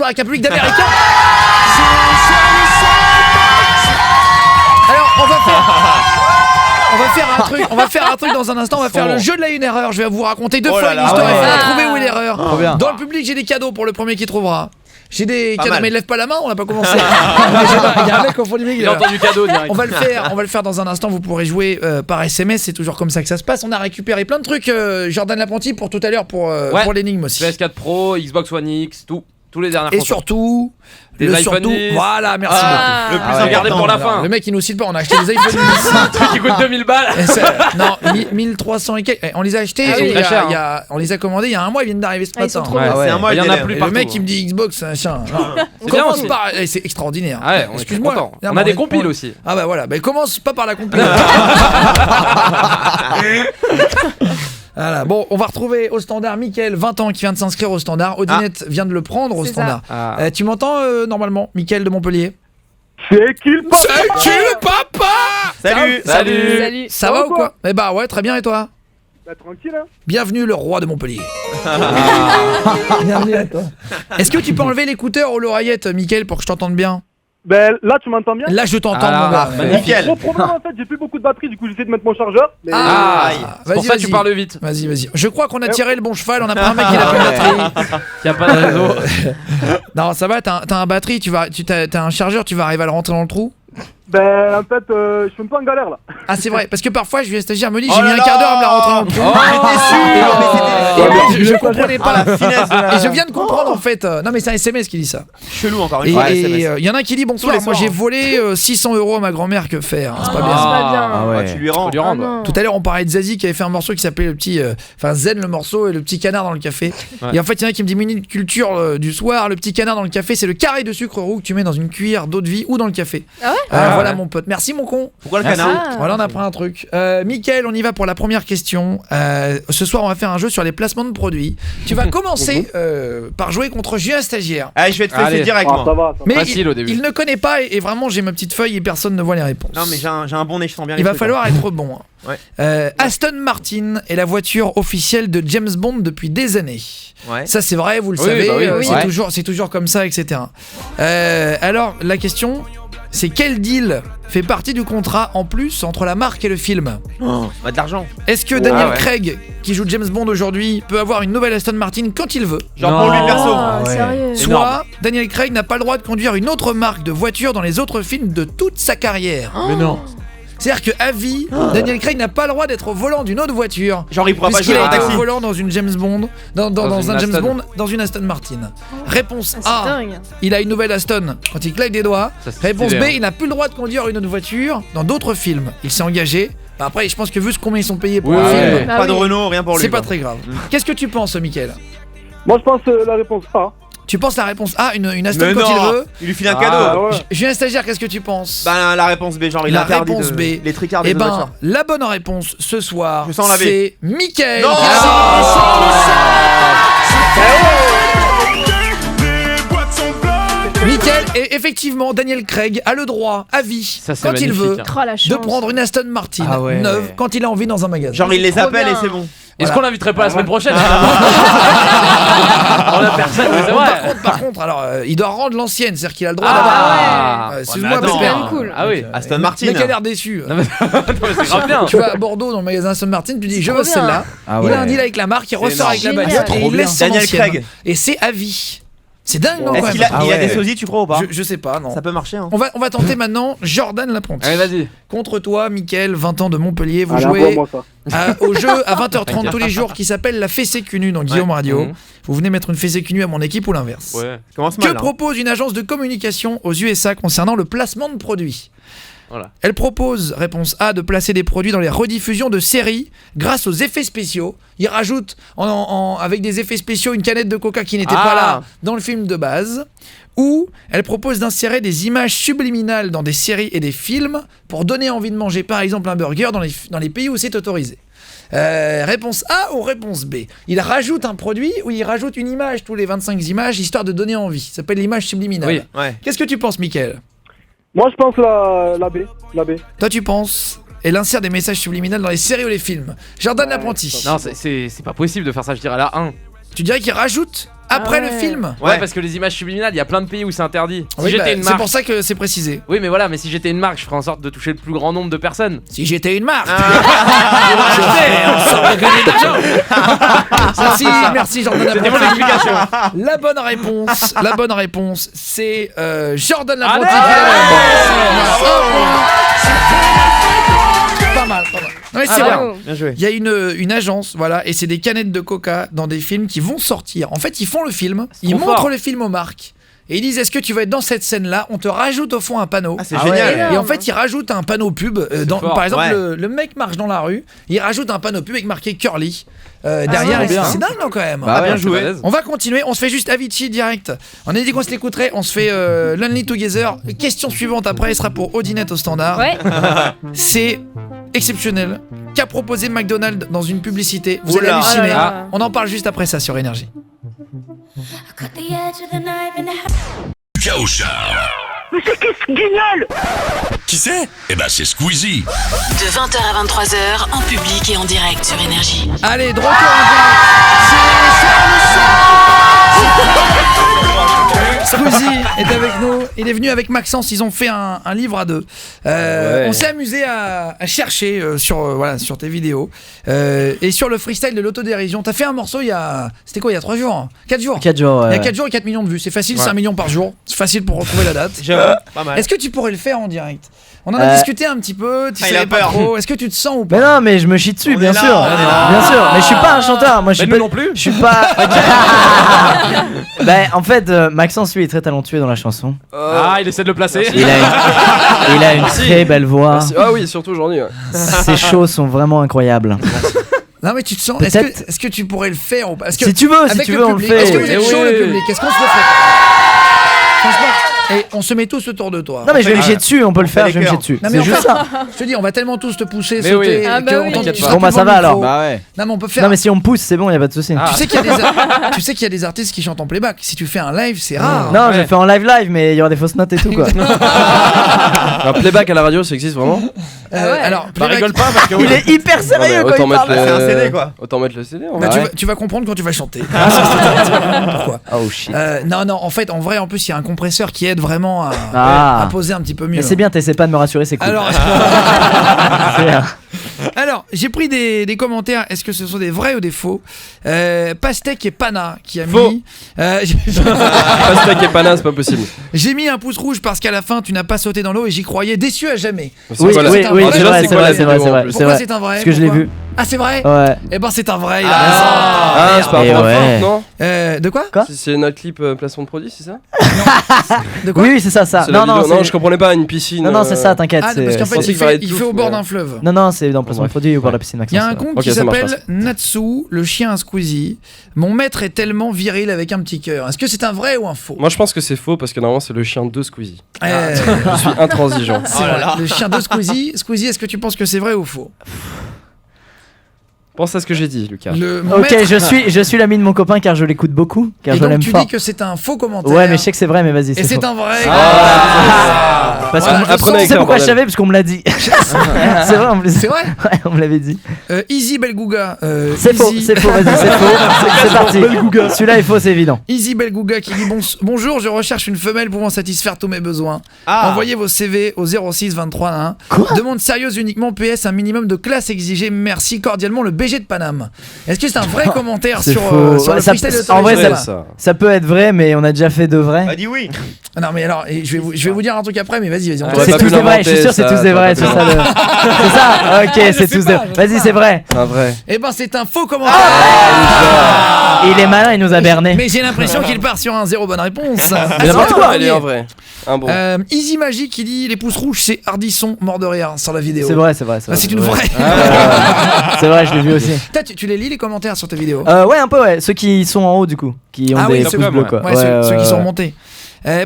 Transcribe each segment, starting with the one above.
bonsoir avec un public d'Américains. Alors, on va faire un truc dans un instant. On va faire le jeu de la une erreur. Je vais vous raconter deux fois une histoire. Il faudra trouver où est l'erreur. Dans le public, j'ai des cadeaux pour le premier qui trouvera. J'ai des cadeaux, mais lève pas la main, on n'a pas commencé. Il y a un mec au fond du mec. Il a entendu cadeau direct. On va le faire dans un instant. Vous pourrez jouer par SMS. C'est toujours comme ça que ça se passe. On a récupéré plein de trucs. Jordan l'apprenti pour tout à l'heure pour l'énigme aussi. PS4 Pro, Xbox One X, tous les dernières Et consoles. surtout, des iPhone 10. Voilà, merci beaucoup. Le plus gardé pour la fin. Le mec il nous cite pas, on a acheté des iPhone 10. Un truc qui coûte 2000 balles. Non, 1300 et quelques. On les a achetés, on les a commandés il y a un mois, ils viennent d'arriver ce matin. C'est un mois, il y en a plus Le partout. mec il me dit Xbox, machin. C'est bien aussi. C'est extraordinaire. Ah ouais, excuse-moi. On a des compiles aussi. Ah bah voilà, commence pas par la compile. Voilà. Bon, on va retrouver au standard Mickaël, 20 ans, qui vient de s'inscrire au standard. Odinette vient de le prendre au standard. Tu m'entends normalement, Mickaël de Montpellier? C'est qui le papa? C'est qui le papa? Salut. Ça va ou quoi? Eh bah ouais, très bien, et toi? Bah tranquille hein. Bienvenue le roi de Montpellier. Bienvenue à toi. Est-ce que tu peux enlever l'écouteur ou l'oreillette, Mickaël, pour que je t'entende bien? Ben là tu m'entends bien? Là je t'entends mon gars. Nickel. Gros problème en fait, j'ai plus beaucoup de batterie, du coup j'essaie de mettre mon chargeur. Mais... C'est pour ça que tu parles vite. Vas-y. Je crois qu'on a tiré le bon cheval, on a pas un mec qui a plus de batterie. Il y a pas de réseau. Non, ça va, t'as un batterie, t'as un chargeur, tu vas arriver à le rentrer dans le trou? Ben en fait, je suis un peu en galère là. Ah c'est vrai, parce que parfois je viens stagiaire me dit j'ai mis un quart d'heure à me la rentrer dans le trou. Je comprenais pas la finesse. Et je viens de comprendre en fait. Non mais c'est un SMS qui dit ça. Chelou encore une fois. Et il y en a un qui dit bonsoir, moi j'ai volé 600 € à ma grand-mère, que faire? C'est pas bien. C'est pas bien. Ah ouais. Tu lui rends. Tout à l'heure on parlait de Zazie qui avait fait un morceau qui s'appelait le petit Zen le morceau et le petit canard dans le café. Et en fait il y en a qui me dit minute culture du soir, le petit canard dans le café c'est le carré de sucre roux que tu mets dans une cuillère d'eau de vie ou dans le café. Voilà mon pote. Merci mon con. Pourquoi le canard? Voilà, on apprend un truc. Mickaël, on y va pour la première question. Ce soir, on va faire un jeu sur les placements de produits. Tu vas commencer par jouer contre Julien Stagiaire. Allez, je vais te faire directement. Ça va. Mais facile au début. il ne connaît pas et vraiment, j'ai ma petite feuille et personne ne voit les réponses. Non, mais j'ai un bon nez, je sens bien. Il va falloir être bon. Ouais. Aston Martin est la voiture officielle de James Bond depuis des années. Ouais. Ça, c'est vrai, vous le savez. C'est toujours comme ça, etc. Alors, la question... c'est quel deal fait partie du contrat en plus entre la marque et le film? De l'argent. Est-ce que Daniel Craig, qui joue James Bond aujourd'hui, peut avoir une nouvelle Aston Martin quand il veut? Genre pour lui perso. Sérieux? Soit Daniel Craig n'a pas le droit de conduire une autre marque de voiture dans les autres films de toute sa carrière. Mais non. C'est-à-dire qu'à vie, Daniel Craig n'a pas le droit d'être au volant d'une autre voiture. Genre il pourra pas puisqu'il jouer a un été taxi. au volant dans une James Bond, dans un James Aston. Bond, dans une Aston Martin. Réponse C'est A, dingue. il a une nouvelle Aston quand il claque des doigts. Ça, c'est Réponse stylé, B, hein. il n'a plus le droit de conduire une autre voiture dans d'autres films. Il s'est engagé. Après, je pense que vu combien ils sont payés pour un film, Bah Pas de oui. Renault, rien pour lui. c'est pas quoi. très grave. Qu'est-ce que tu penses, Mickaël? Moi je pense la réponse A. Tu penses la réponse A, une Aston Mais quand il non, veut? il lui file un Ah cadeau. ouais. Julien Stagiaire, qu'est-ce que tu penses? Bah la réponse B, genre il La interdit réponse B. les tricards des Eh ben, voitures. la bonne réponse ce soir, Je sens la B. c'est Mickaël. Non. Mickaël, et effectivement, Daniel Craig a le droit à vie, Ça, c'est quand il veut, magnifique, Oh la chance. de prendre une Aston Martin Ah ouais. neuve quand il a envie dans un magasin. Genre il les Trop appelle bien. et c'est bon. Est-ce Voilà. qu'on l'inviterait pas la semaine prochaine? On a personne, mais c'est vrai. Par contre, alors, il doit rendre l'ancienne, c'est-à-dire qu'il a le droit Ah ouais. excuse-moi, mais attends. Pépère. C'est quand même cool. Ah oui. Aston Martin. Le mec a l'air déçu. Non, mais c'est grave bien. Tu vas à Bordeaux dans le magasin Aston Martin, tu dis je trop veux bien. celle-là. Il a un deal avec la marque, il ressort avec la Génial. bagnole et Trop il bien. laisse son Daniel ancienne. Craig. Et c'est à vie. C'est dingue, non? Est-ce quand qu'il même. a des sosies, tu crois ou pas? Je sais pas, non. Ça peut marcher hein. On va tenter maintenant Jordan l'apprenti. Allez, vas-y. Contre toi, Mickaël, 20 ans de Montpellier, vous Allez, jouez envoie-moi ça. au jeu à 20h30 tous les jours qui s'appelle la fessée cul nue dans Guillaume Radio. Vous venez mettre une fessée cul nue à mon équipe ou l'inverse. Ouais. Commence Que mal. hein. propose une agence de communication aux USA concernant le placement de produits? Voilà. Elle propose, réponse A, de placer des produits dans les rediffusions de séries grâce aux effets spéciaux. Il rajoute avec des effets spéciaux une canette de coca qui n'était pas là dans le film de base. Ou elle propose d'insérer des images subliminales dans des séries et des films pour donner envie de manger par exemple un burger dans les pays où c'est autorisé. Réponse A ou réponse B? Il rajoute un produit ou il rajoute une image tous les 25 images histoire de donner envie. Ça s'appelle l'image subliminale. Oui. Ouais. Qu'est-ce que tu penses, Mickaël? Moi je pense la B. La B. Toi tu penses elle insère des messages subliminales dans les séries ou les films. Jordan l'apprenti. Non, c'est pas possible de faire ça, je dirais la 1. Tu dirais qu'il rajoute après le film. Ouais, parce que les images subliminales, il y a plein de pays où c'est interdit. Si Oui, j'étais une c'est marque. pour ça que c'est précisé. Oui, mais voilà, mais si j'étais une marque, je ferais en sorte de toucher le plus grand nombre de personnes. Si j'étais une marque, je ferais en sorte de gagner de l'argent. Merci Jordan. C'était mon explication. La bonne réponse, c'est Jordan Allez l'apprenti. Pas mal. Non, mais c'est Ah, bien. bravo. Bien joué. Il y a une agence, voilà, et c'est des canettes de coca dans des films qui vont sortir. En fait, ils font le film, ils trop montrent fort. le film aux marques. Et ils disent, est-ce que tu vas être dans cette scène-là? On te rajoute au fond un panneau. Ah, c'est génial. Et en fait, ils rajoutent un panneau pub. fort. Par exemple, Ouais. le mec marche dans la rue, il rajoute un panneau pub avec marqué Curly derrière. c'est bien. C'est dingue, non, quand même. Bah ouais, bien joué. balèze. On va continuer, on se fait juste Avicii direct. On a dit qu'on se l'écouterait, on se fait Lonely Together. Question suivante après, elle sera pour Odinette au standard. Ouais. C'est exceptionnel. Qu'a proposé McDonald's dans une publicité? Vous allez Oula. halluciner. Oh là là. On en parle juste après ça sur Énergie. Chaos Char. Mais c'est qu'est-ce génial! Qui c'est? Eh ben c'est Squeezie. De 20h à 23h, en public et en direct sur Énergie. Allez, de retour Squeezie est avec nous, il est venu avec Maxence, ils ont fait un livre à deux. Ouais. On s'est amusé à chercher sur tes vidéos et sur le freestyle de l'autodérision. T'as fait un morceau il y a 3 jours, 4 jours. 4 jours. Il y a 4 jours et 4 millions de vues, c'est facile, 5 millions par jour, c'est facile pour retrouver la date. J'avoue, pas mal. Est-ce que tu pourrais le faire en direct? On en a discuté un petit peu, tu Ah, il savais a pas peur. trop. Est-ce que tu te sens ou pas? Mais non, mais je me chie dessus, On bien est là, sûr. on est là. Bien sûr. Mais je suis pas un chanteur. Moi, je suis Mais pas. nous non plus. Je suis pas. Ben, en fait, Maxence, lui, est très talentueux dans la chanson. Ah, il essaie de le placer. Il a une très belle voix. Ah oui, surtout aujourd'hui. Ouais. Ses shows sont vraiment incroyables. Non mais tu te sens. Peut-être- Est-ce que tu pourrais le faire ou pas? Est-ce que- Si tu veux, avec on le public, fait. Est-ce que vous êtes Eh chaud oui. le public? Est-ce qu'on se le fait? Franchement, et on se met tous autour de toi. Non, mais je vais me fait- chier dessus, on peut le fait faire, les je vais me chier cœurs. dessus. Non, mais C'est en juste fait, ça. Je te dis, on va tellement tous te pousser, Mais sauter. oui. Ah bah oui. tu T'inquiète seras pas. Bon, bah, tout ça devant va, le micro. alors. Bah ouais. Non mais on peut faire. Non, mais si on me pousse, c'est bon, y a pas de souci. Ah. Tu sais qu'il y a des artistes qui chantent en playback. Si tu fais un live, c'est rare. Non, je Ouais. le fais en live, mais il y aura des fausses notes et tout, quoi. Un playback à la radio, ça existe vraiment? Ah ouais. Alors, Bah playback, rigole pas parce que Il est hyper Non, mais sérieux quand autant il mettre parle. C'est un CD, quoi. Autant mettre le CD. bah, Ouais. tu vas comprendre quand tu vas chanter. Tu vas comprendre pourquoi. Oh shit. Non, en fait, en vrai, en plus, il y a un compresseur qui aide vraiment Ah. à poser un petit peu mieux. Mais c'est bien, t'essaies pas de me rassurer, c'est cool. Alors, C'est bien. Alors, j'ai pris des commentaires. Est-ce que ce sont des vrais ou des faux? Pastèque et Pana qui a Faux. mis. Pastèque et Pana, c'est pas possible. J'ai mis un pouce rouge parce qu'à la fin, tu n'as pas sauté dans l'eau et j'y croyais, déçu à jamais. C'est Oui, quoi la- oui, c'est un oui, vrai. c'est Déjà, vrai, c'est c'est quoi la vrai, c'est vrai, vidéo, c'est en vrai. plus C'est Pourquoi vrai. c'est un vrai? Parce que je l'ai Pourquoi vu. Ah, c'est vrai? Ouais. Eh ben, c'est un vrai. Il a Ah, c'est par Et rapport à ouais. Forte, non? De quoi? Quoi Si c'est notre clip placement de produit, c'est ça? De quoi? Oui, oui, c'est ça. C'est la Non, non, vidéo. Non, c'est- je comprenais pas, une piscine. non, c'est ça, t'inquiète. Ah, c'est- parce qu'en fait, pensais il qu'il parlait fait, de il tout, fait au bord mais- d'un fleuve. Non, non, c'est dans placement de produit ou par la piscine Il y a un Maxence. compte Ok, qui ça marche, s'appelle Natsu, le chien à Squeezie. Mon maître est tellement viril avec un petit cœur. Est-ce que c'est un vrai ou un faux? Moi, je pense que c'est faux parce que normalement, c'est le chien de Squeezie. Eh, Je suis intransigeant. c'est vrai. Le chien de Squeezie. Squeezie, est-ce que tu penses que c'est vrai ou faux? Pense à ce que j'ai dit, Lucas. Mon Ok, maître- je suis l'ami de mon copain car je l'écoute beaucoup, car Et je donc l'aime tu fort. dis que c'est un faux commentaire. Ouais, mais je sais que c'est vrai, mais vas-y, Et c'est c'est faux. un vrai. Parce Voilà, qu'on je apprenez sens- avec tu sais ça, pourquoi je bordel. savais parce qu'on me l'a dit. C'est vrai, en plus. C'est vrai. Ouais, on me l'avait dit. Easy Belgouga. C'est faux, Easy- c'est faux, vas-y, c'est faux. C'est parti. Celui-là est faux, c'est évident. Easy Belgouga qui dit bonjour, je recherche une femelle pouvant satisfaire tous mes besoins. Ah. Envoyez vos CV au 06 23 1. Quoi Demande sérieuse uniquement PS, un minimum de classe exigé. Merci cordialement le BG de Paname. Est-ce que c'est un vrai commentaire C'est sur, faux. sur le Ouais, ça- freestyle de en vrai, Torres? ça- Ça peut être vrai, mais on a déjà fait de vrai. Bah dis oui. Non mais alors, et je vais vous dire un truc après, mais vas-y, on Ouais, te laisse. C'est pas tous pu des vrais, je suis sûr, l'inventer, c'est tous ça, des t'as vrais, pas c'est pu ça le. C'est ça. Ok, c'est sais tous pas, des. je Vas-y, sais c'est pas. vrai. Un vrai. Eh ben c'est un faux commentaire. Il est malin, il nous a berné. Mais j'ai l'impression qu'il part sur un zéro bonne réponse. Mais n'importe Ah, quoi, ok. elle est en vrai. Un bon. Easy Magic qui dit les pouces rouges c'est Hardisson mort de rire sur la vidéo. C'est vrai, c'est vrai. Ah, c'est une vraie. C'est vrai, je l'ai vu aussi. Toi, tu les lis les commentaires sur tes vidéos? Ouais, un peu, ouais. Ceux qui sont en haut, du coup. Qui ont Ah des oui, pouces ceux bleus, comme, quoi. Ouais, ceux qui sont remontés.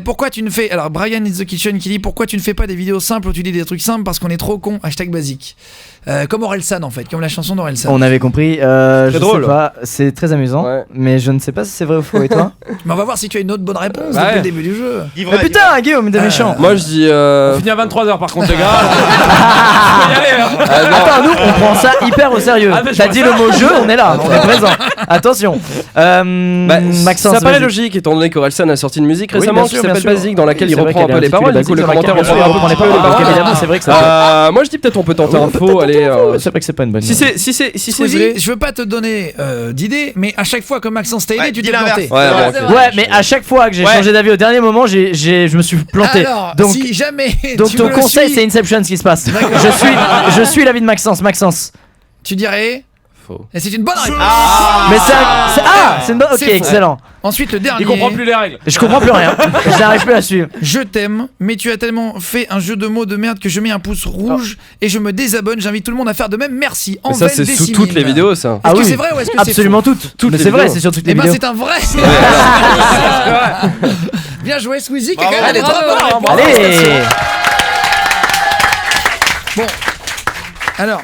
Pourquoi tu ne fais. Alors, Brian is the Kitchen qui dit pourquoi tu ne fais pas des vidéos simples où tu dis des trucs simples parce qu'on est trop con. Hashtag basique. Comme Orelsan en fait, comme la chanson d'Orelsan. On avait compris. Je drôle. sais pas, c'est très amusant, Ouais. mais je ne sais pas si c'est vrai ou faux. Et toi? Mais on va voir si tu as une autre bonne réponse Ouais. depuis le début du jeu. Guy Mais Vrai, putain, Guillaume, t'es méchant. Moi je dis. On finit à 23h par contre, les gars. Faut y aller, hein. Attends, nous on prend ça hyper au sérieux. Ah, mais je T'as vois dit ça. le mot jeu, on est là, on est présent. Attention. Maxence, ça paraît vas-y. logique étant donné qu'Orelsan a sorti une musique Oui, récemment bien qui sûr, bien s'appelle sûr. Basique dans laquelle Oui, il c'est vrai reprend un qu'elle peu est les paroles. Du coup, les intitulée commentaires Basique, ont sur laquelle un on petit peu reprend les les paroles. paroles. Donc évidemment, c'est vrai que ça. Moi je dis peut-être on peut tenter un faux. Allez. C'est vrai que c'est pas une bonne. Si c'est Squeezie, vrai. je veux pas te donner d'idée, mais à chaque fois que Maxence t'a aidé, Ouais, tu dis t'es planté. l'inverse. Ouais, bon, ok. Ouais, mais à chaque fois que j'ai Ouais. changé d'avis au dernier moment, je me suis planté. Alors, Donc, si jamais donc tu ton me le conseil, suis, c'est Inception ce qui se passe. Je suis l'avis de Maxence. Maxence. tu dirais. Faux. Et c'est une bonne réponse. Mais c'est une bonne. Ok, C'est faux. excellent. Ensuite, le dernier. Il comprend plus les règles. Je comprends plus rien. Je n'arrive plus à suivre. Je t'aime, mais tu as tellement fait un jeu de mots de merde que je mets un pouce rouge et je me désabonne. J'invite tout le monde à faire de même. Merci. Mais ça c'est sous toutes les vidéos ça. Est-ce que c'est vrai ou est-ce que c'est Absolument toutes. Toutes Mais les c'est vrai, vidéos. c'est sur toutes Eh les ben vidéos. c'est un vrai. Bien joué Squeezie qui a Bravo. quand même des Bravo, trois bravo. bonnes Allez. réponses. Bon, alors,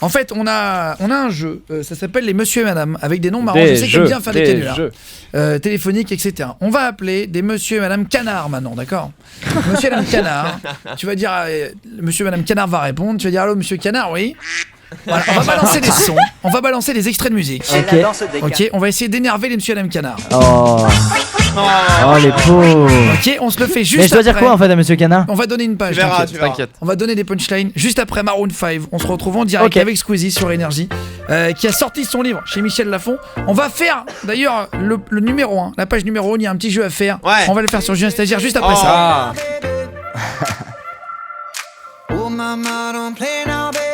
en fait, on a un jeu, ça s'appelle les Monsieur et Madame, avec des noms marrants. Je sais que t'aimes bien faire des canulars téléphoniques, etc. On va appeler des Monsieur et Madame Canard maintenant, d'accord? Monsieur et Madame Canard, tu vas dire, Monsieur et Madame Canard va répondre, tu vas dire allô Monsieur Canard, oui. Voilà, on va balancer des sons, on va balancer des extraits de musique. Ok. Ok, on va essayer d'énerver les Monsieur et Madame Canard. Oh. Oh les pauvres. Ok, on se le fait juste Mais je dois dire après. quoi en fait à Monsieur Canard? On va donner une page, Tu verras, t'inquiète. tu verras. T'inquiète. On va donner des punchlines juste après Maroon 5. On se retrouve en direct Ok. avec Squeezie sur Énergie, qui a sorti son livre chez Michel Lafon. On va faire d'ailleurs le numéro 1, la page numéro 1. Il y a un petit jeu à faire. Ouais. On va le faire sur Julien Stagiaire juste après Oh. ça. Ah.